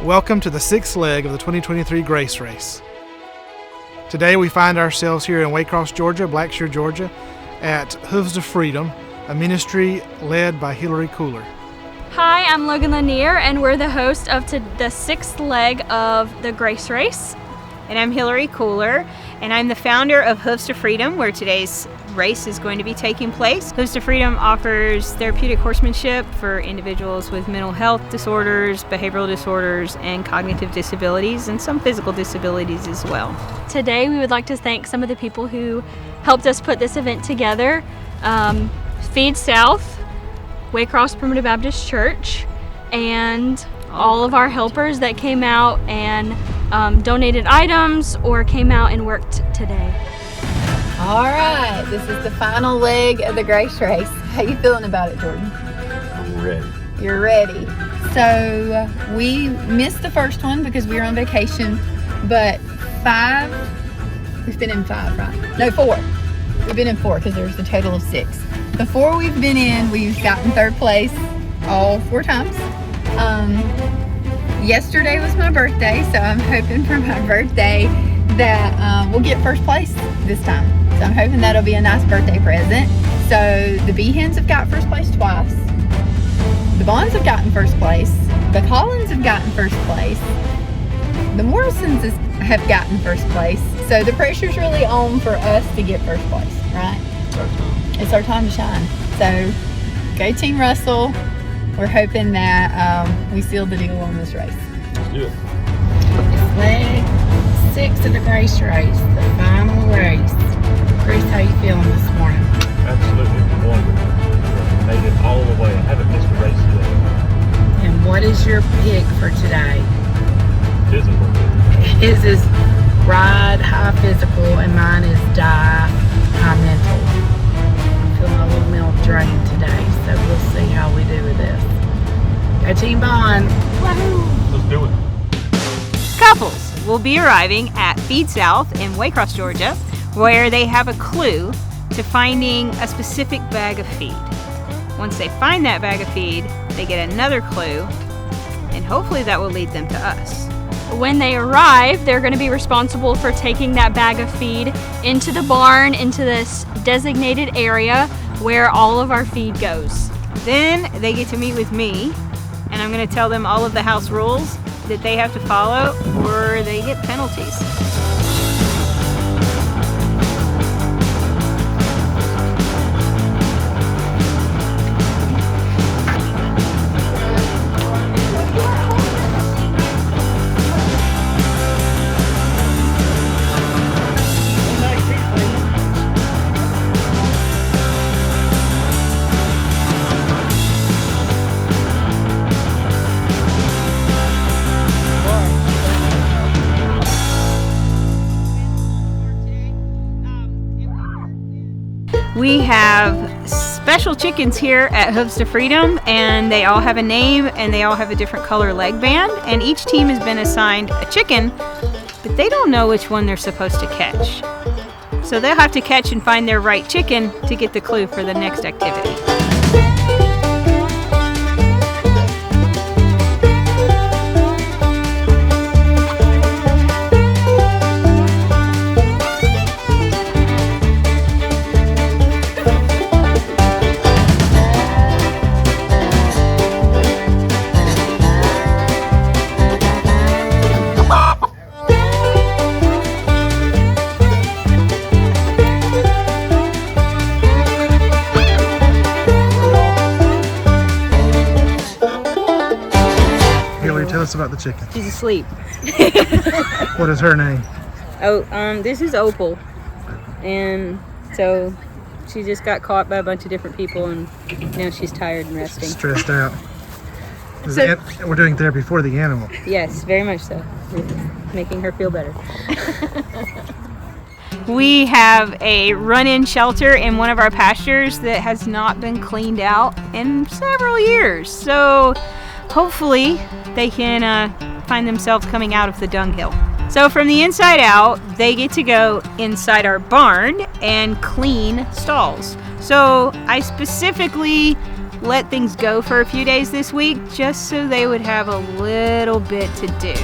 Welcome to the sixth leg of the 2023 Grace Race. Today we find ourselves here in Waycross, Georgia, Blackshear, Georgia, at Hooves of Freedom, a ministry led by Hillary Cooler. Hi, I'm Logan Lanier, and we're the host of the sixth leg of the Grace Race. And I'm Hillary Cooler, and I'm the founder of Hooves to Freedom, where today's race is going to be taking place. Hooves to Freedom offers therapeutic horsemanship for individuals with mental health disorders, behavioral disorders, and cognitive disabilities, and some physical disabilities as well. Today we would like to thank some of the people who helped us put this event together. Feed South, Waycross Primitive Baptist Church, and all of our helpers that came out and donated items or came out and worked today. All right, this is the final leg of the Grace Race. How you feeling about it, Jordan? I'm ready. You're ready. So we missed the first one because we were on vacation, but we've been in 5, right? No, 4. We've been in 4 because there's a total of 6. The 4 we've been in, we've gotten 3rd place all 4 times. Yesterday was my birthday, so I'm hoping for my birthday that we'll get 1st place this time. So I'm hoping that'll be a nice birthday present. So the Behens have got 1st place twice. The Bonds have gotten 1st place. The Collins have gotten 1st place. The Morrisons have gotten 1st place. So the pressure's really on for us to get 1st place, right? It's our time to shine. So go Team Russell. We're hoping that we seal the deal on this race. Let's do it. It's leg 6 of the Grace Race, the final race. Chris, how you feeling this morning? Absolutely wonderful. Made it all the way. I haven't missed a race yet. And what is your pick for today? Physical. His is ride high physical and mine is die high mental. I'm feeling a little mental drained today, so we'll see how we do with this. Go Team Bond. Wahoo! Let's do it. Couples will be arriving at Feed South in Waycross, Georgia, where they have a clue to finding a specific bag of feed. Once they find that bag of feed, they get another clue, and hopefully that will lead them to us. When they arrive, they're going to be responsible for taking that bag of feed into the barn, into this designated area where all of our feed goes. Then they get to meet with me, and I'm going to tell them all of the house rules that they have to follow, or they get penalties. We have special chickens here at Hooves to Freedom, and they all have a name and they all have a different color leg band, and each team has been assigned a chicken, but they don't know which one they're supposed to catch. So they'll have to catch and find their right chicken to get the clue for the next activity. Tell us about the chicken. She's asleep. What is her name? This is Opal, and so she just got caught by a bunch of different people, and now she's tired and resting. Stressed out. We're doing therapy for the animal. Yes, very much so. We're making her feel better. We have a run-in shelter in one of our pastures that has not been cleaned out in several years. So hopefully they can find themselves coming out of the dunghill. So from the inside out, they get to go inside our barn and clean stalls. So I specifically let things go for a few days this week just so they would have a little bit to do.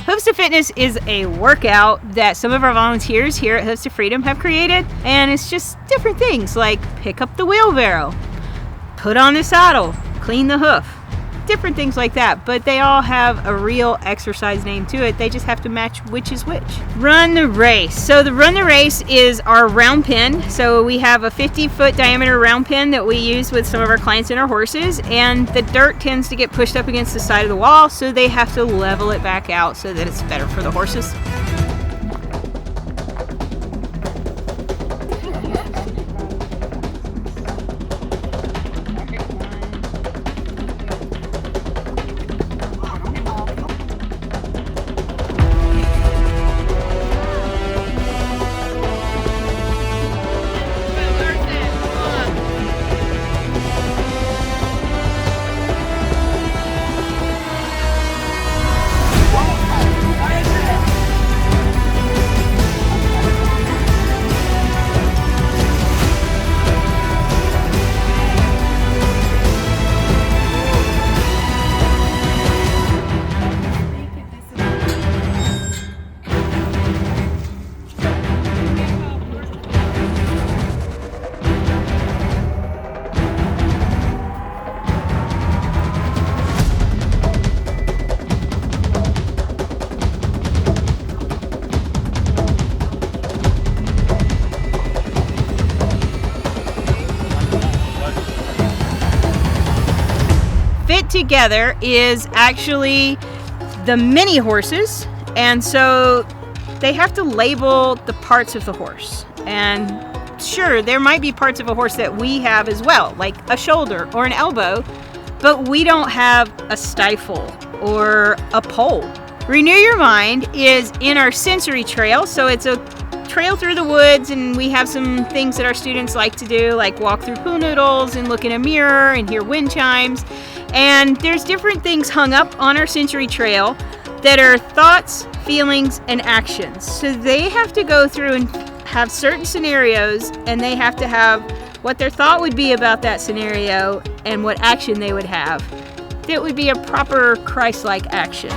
Hooves to Fitness is a workout that some of our volunteers here at Hooves to Freedom have created, and it's just different things like pick up the wheelbarrow, put on the saddle, clean the hoof, different things like that, but they all have a real exercise name to it. They just have to match which is which. Run the Race. So the Run the Race is our round pen. So we have a 50-foot diameter round pen that we use with some of our clients and our horses, and the dirt tends to get pushed up against the side of the wall, so they have to level it back out so that it's better for the horses. Fit Together is actually the mini horses, and so they have to label the parts of the horse. And sure, there might be parts of a horse that we have as well, like a shoulder or an elbow, but we don't have a stifle or a pole. Renew Your Mind is in our sensory trail, so it's a trail through the woods, and we have some things that our students like to do, like walk through poo noodles and look in a mirror and hear wind chimes. And there's different things hung up on our sensory trail that are thoughts, feelings, and actions. So they have to go through and have certain scenarios, and they have to have what their thought would be about that scenario and what action they would have. That would be a proper Christ-like action.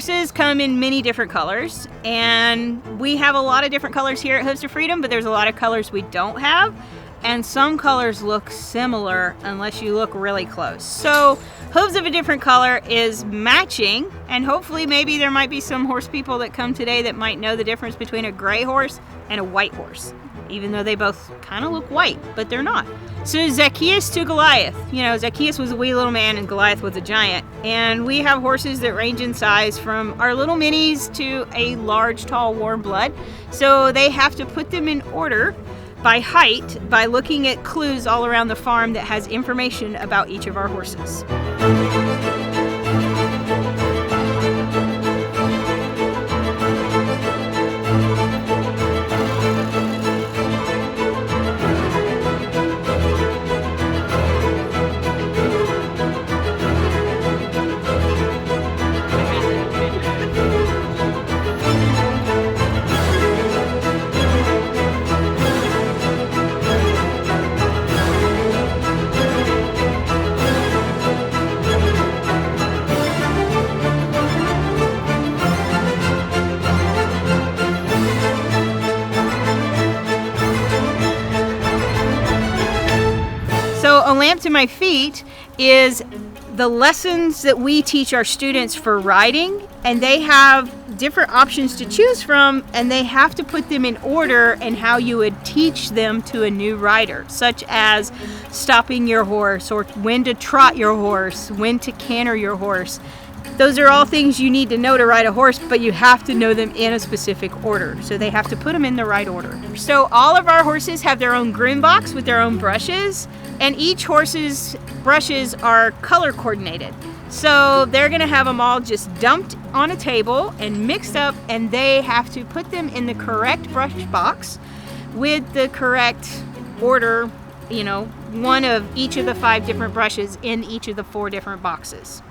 horses come in many different colors, and we have a lot of different colors here at Hooves of Freedom, but there's a lot of colors we don't have, and some colors look similar unless you look really close. So hooves of a different color is matching, and hopefully maybe there might be some horse people that come today that might know the difference between a gray horse and a white horse, even though they both kind of look white, but they're not. So Zacchaeus to Goliath. You know, Zacchaeus was a wee little man and Goliath was a giant. And we have horses that range in size from our little minis to a large, tall, warm blood. So they have to put them in order by height by looking at clues all around the farm that has information about each of our horses. A lamp to my feet is the lessons that we teach our students for riding, and they have different options to choose from, and they have to put them in order and how you would teach them to a new rider, such as stopping your horse, or when to trot your horse, when to canter your horse. Those are all things you need to know to ride a horse, but you have to know them in a specific order. So they have to put them in the right order. So all of our horses have their own groom box with their own brushes, and each horse's brushes are color coordinated. So they're gonna have them all just dumped on a table and mixed up, and they have to put them in the correct brush box with the correct order, you know, one of each of the 5 different brushes in each of the 4 different boxes.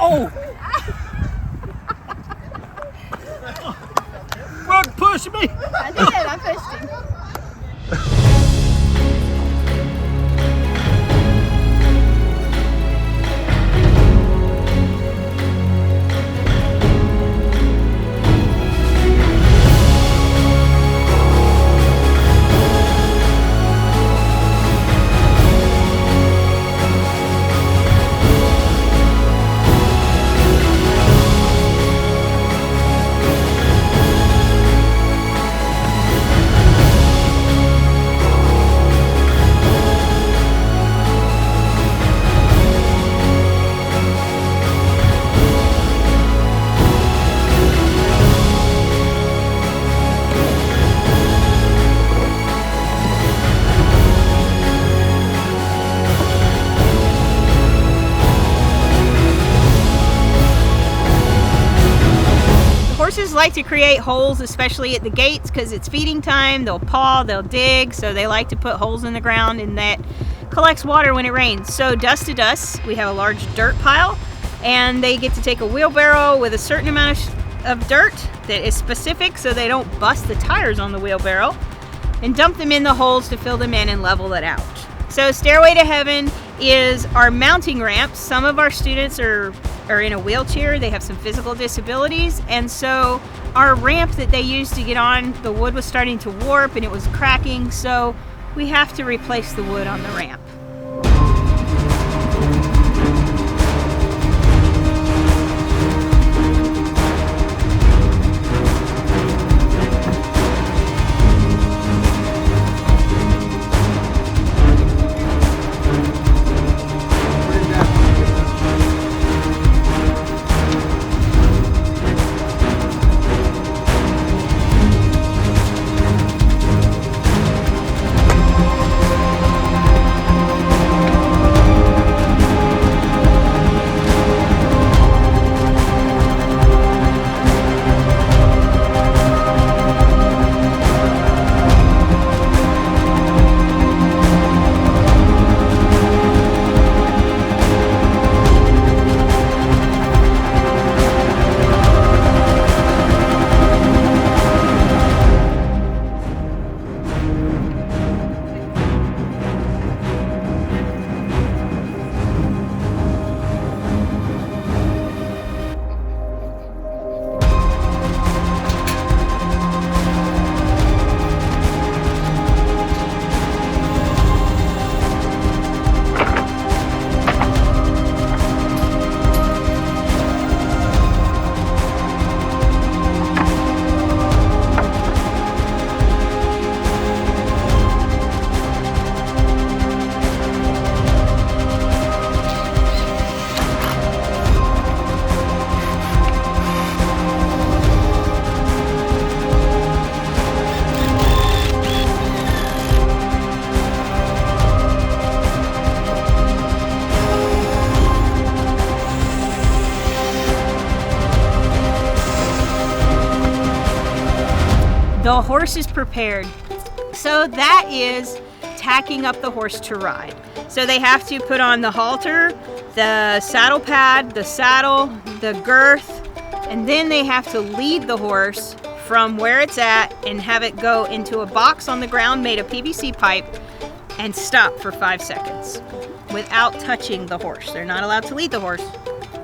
Oh! Rug push me! I did, I pushed him. Horses like to create holes, especially at the gates, because it's feeding time. They'll paw, they'll dig, so they like to put holes in the ground, and that collects water when it rains. So dust to dust, we have a large dirt pile, and they get to take a wheelbarrow with a certain amount of dirt that is specific so they don't bust the tires on the wheelbarrow, and dump them in the holes to fill them in and level it out. So Stairway to Heaven is our mounting ramp. Some of our students are in a wheelchair, they have some physical disabilities, and so our ramp that they used to get on, the wood was starting to warp and it was cracking, so we have to replace the wood on the ramp. The horse is prepared. So that is tacking up the horse to ride. So they have to put on the halter, the saddle pad, the saddle, the girth, and then they have to lead the horse from where it's at and have it go into a box on the ground made of PVC pipe and stop for 5 seconds without touching the horse. They're not allowed to lead the horse.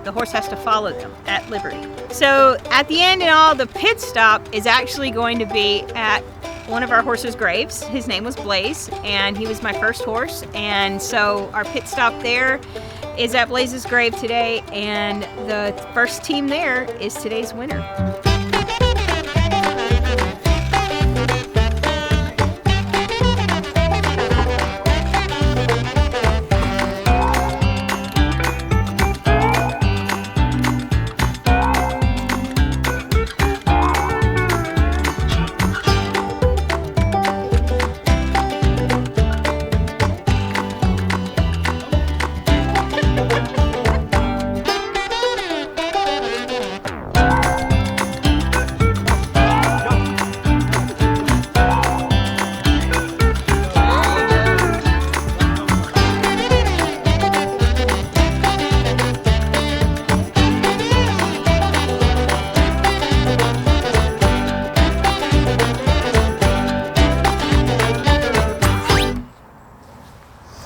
The horse has to follow them at liberty. So at the end and all, the pit stop is actually going to be at one of our horses' graves. His name was Blaze, and he was my first horse. And so our pit stop there is at Blaze's grave today, and the first team there is today's winner.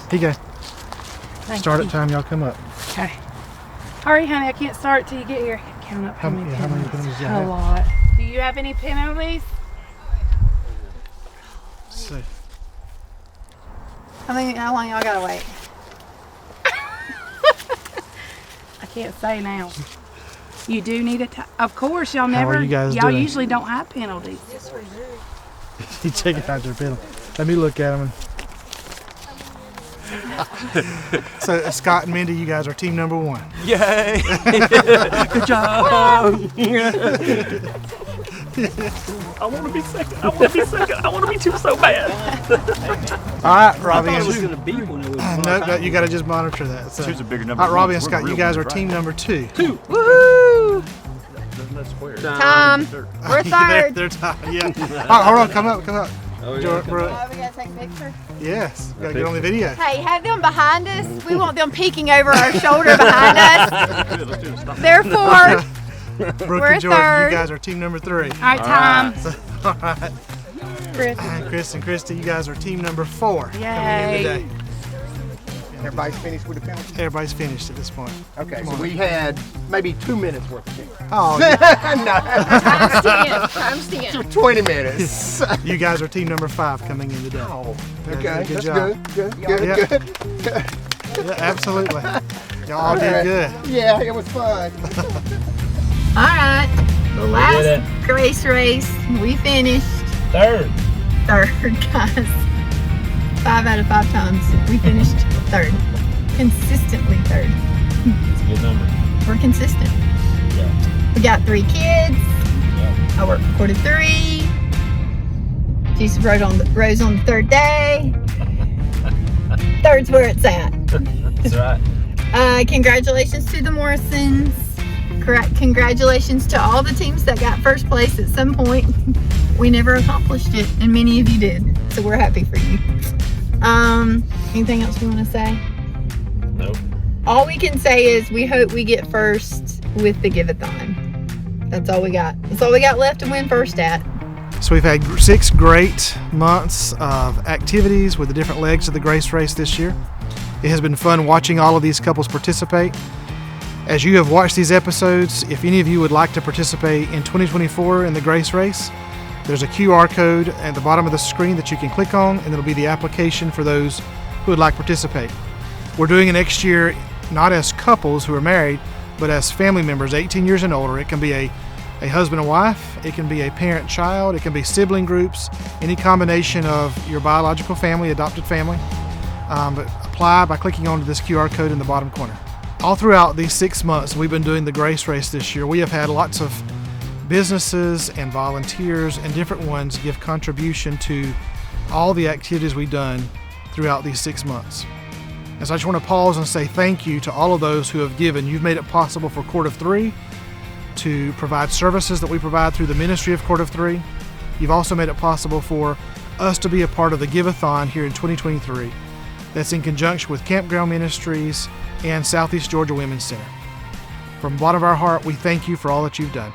Here you go. Start at time, y'all come up. Okay. Hurry, honey. I can't start till you get here. Count up How many penalties do you A have? lot. Do you have any penalties? Let's see. How long y'all gotta wait? I can't say now. You do need a time. Of course, y'all How are never. you guys all doing? usually don't have penalties. You take it out their penalty. Let me look at them. So Scott and Mindy, you guys are team number 1. Yay! Good job! I want to be second. I want to be second. I want to be 2 so bad. All right, Robbie. I thought it was and- gonna be when it was. No, you got to just monitor that. So. Two's a bigger number. All right, Robbie and We're Scott, the you real guys are winners, team right? number 2. Woohoo! Doesn't that square? Tom, we're third. They're tied. Yeah. All right, hold on. Come up. Oh, We're- We gotta take a picture. yes. We got to get on the video. Hey, have them behind us. We want them peeking over our shoulder behind us. Let's do it. Stop. They're fourth. Brooke We're and George, third. you guys are team number 3. All right, Tom. All right. Chris. And Chris and Christy, you guys are team number 4 coming in Yay. today. Everybody's finished with the penalty? Everybody's finished at this point. Okay, Come so on. we had maybe 2 minutes worth of penalty. Oh, yeah. Times 10. 20 minutes. You guys are team number 5 coming in today. Oh, Yeah, okay, good that's job. good. Yeah. Good. Yeah, absolutely. Y'all all did good. Yeah, it was fun. All right. The last grace race, we finished Third. third, guys. 5 out of 5 times. We finished third. Consistently third. It's a good number. We're consistent. Yeah. We got 3 kids. Yeah. I worked quarter 3. Jesus rose on the 3rd day. Third's where it's at. That's right. Congratulations to the Morrisons. Congratulations to all the teams that got first place at some point. We never accomplished it, and many of you did. So we're happy for you. Anything else you want to say? Nope. All we can say is we hope we get first with the give-a-thon. That's all we got. That's all we got left to win first at. So we've had 6 great months of activities with the different legs of the Grace Race this year. It has been fun watching all of these couples participate. As you have watched these episodes, if any of you would like to participate in 2024 in the Grace Race, there's a QR code at the bottom of the screen that you can click on, and it'll be the application for those who would like to participate. We're doing it next year not as couples who are married, but as family members 18 years and older. It can be a husband and wife, it can be a parent-child, it can be sibling groups, any combination of your biological family, adopted family. But apply by clicking onto this QR code in the bottom corner. All throughout these 6 months we've been doing the Grace Race this year, we have had lots of businesses and volunteers and different ones give contribution to all the activities we've done throughout these 6 months. And so I just want to pause and say thank you to all of those who have given. You've made it possible for Court of Three to provide services that we provide through the ministry of Court of Three. You've also made it possible for us to be a part of the Give-a-thon here in 2023. That's in conjunction with Campground Ministries and Southeast Georgia Women's Center. From the bottom of our heart, we thank you for all that you've done.